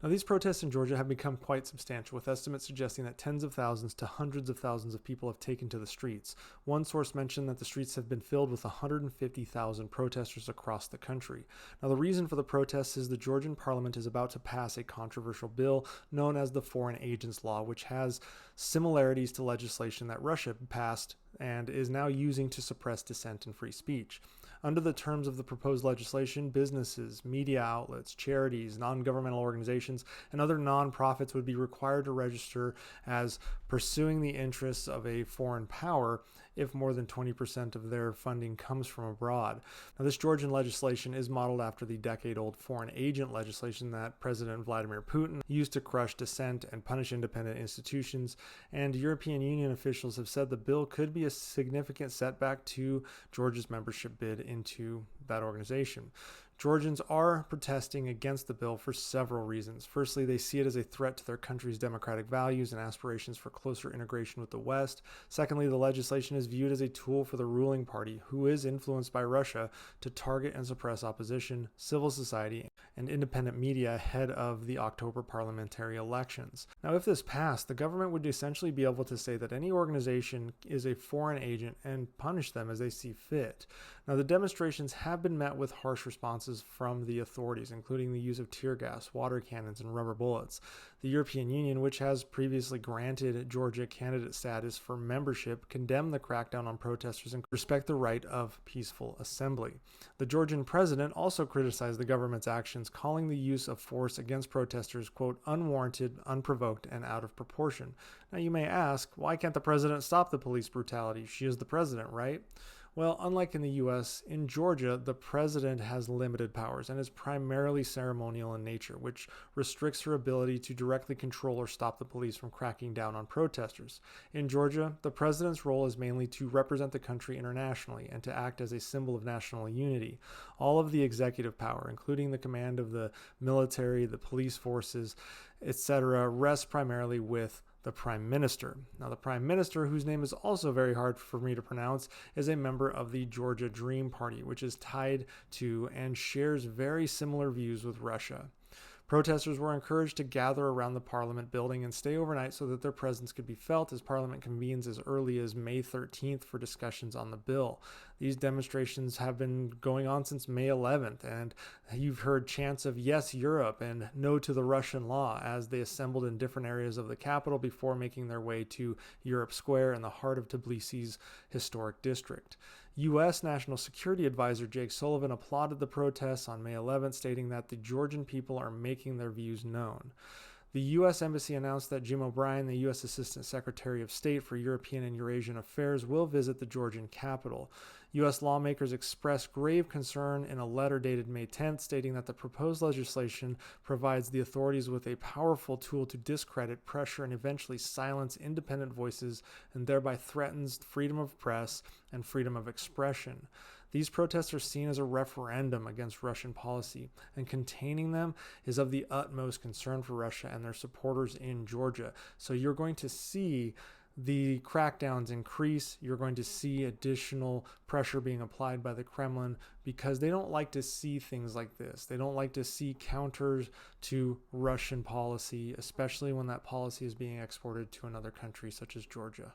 Now, these protests in Georgia have become quite substantial, with estimates suggesting that tens of thousands to hundreds of thousands of people have taken to the streets. One source mentioned that the streets have been filled with 150,000 protesters across the country. Now, the reason for the protests is the Georgian parliament is about to pass a controversial bill known as the Foreign Agents Law, which has similarities to legislation that Russia passed and is now using to suppress dissent and free speech. Under the terms of the proposed legislation, businesses, media outlets, charities, non-governmental organizations, and other non-profits would be required to register as pursuing the interests of a foreign power if more than 20% of their funding comes from abroad. Now, this Georgian legislation is modeled after the decade-old foreign agent legislation that President Vladimir Putin used to crush dissent and punish independent institutions, and European Union officials have said the bill could be a significant setback to Georgia's membership bid into that organization. Georgians are protesting against the bill for several reasons. Firstly, they see it as a threat to their country's democratic values and aspirations for closer integration with the West. Secondly, the legislation is viewed as a tool for the ruling party, who is influenced by Russia, to target and suppress opposition, civil society, and independent media ahead of the October parliamentary elections. Now, if this passed, the government would essentially be able to say that any organization is a foreign agent and punish them as they see fit. Now, the demonstrations have been met with harsh responses from the authorities, including the use of tear gas, water cannons, and rubber bullets. The European Union, which has previously granted Georgia candidate status for membership, condemned the crackdown on protesters and respect the right of peaceful assembly. The Georgian president also criticized the government's actions, calling the use of force against protesters, quote, unwarranted, unprovoked, and out of proportion. Now, you may ask, why can't the president stop the police brutality? She is the president, right? Well, unlike in the U.S., in Georgia, the president has limited powers and is primarily ceremonial in nature, which restricts her ability to directly control or stop the police from cracking down on protesters. In Georgia, the president's role is mainly to represent the country internationally and to act as a symbol of national unity. All of the executive power, including the command of the military, the police forces, etc., rests primarily with the Prime Minister. Now, the Prime Minister, whose name is also very hard for me to pronounce, is a member of the Georgia Dream Party, which is tied to and shares very similar views with Russia. Protesters were encouraged to gather around the Parliament building and stay overnight so that their presence could be felt as Parliament convenes as early as May 13th for discussions on the bill. These demonstrations have been going on since May 11th, and you've heard chants of Yes, Europe and No to the Russian Law as they assembled in different areas of the capital before making their way to Europe Square in the heart of Tbilisi's historic district. U.S. National Security Advisor Jake Sullivan applauded the protests on May 11th, stating that the Georgian people are making their views known. The U.S. Embassy announced that Jim O'Brien, the U.S. Assistant Secretary of State for European and Eurasian Affairs, will visit the Georgian capital. U.S. lawmakers expressed grave concern in a letter dated May 10th, stating that the proposed legislation provides the authorities with a powerful tool to discredit, pressure, and eventually silence independent voices, and thereby threatens freedom of press and freedom of expression. These protests are seen as a referendum against Russian policy, and containing them is of the utmost concern for Russia and their supporters in Georgia. So you're going to see the crackdowns increase. You're going to see additional pressure being applied by the Kremlin because they don't like to see things like this. They don't like to see counters to Russian policy, especially when that policy is being exported to another country such as Georgia.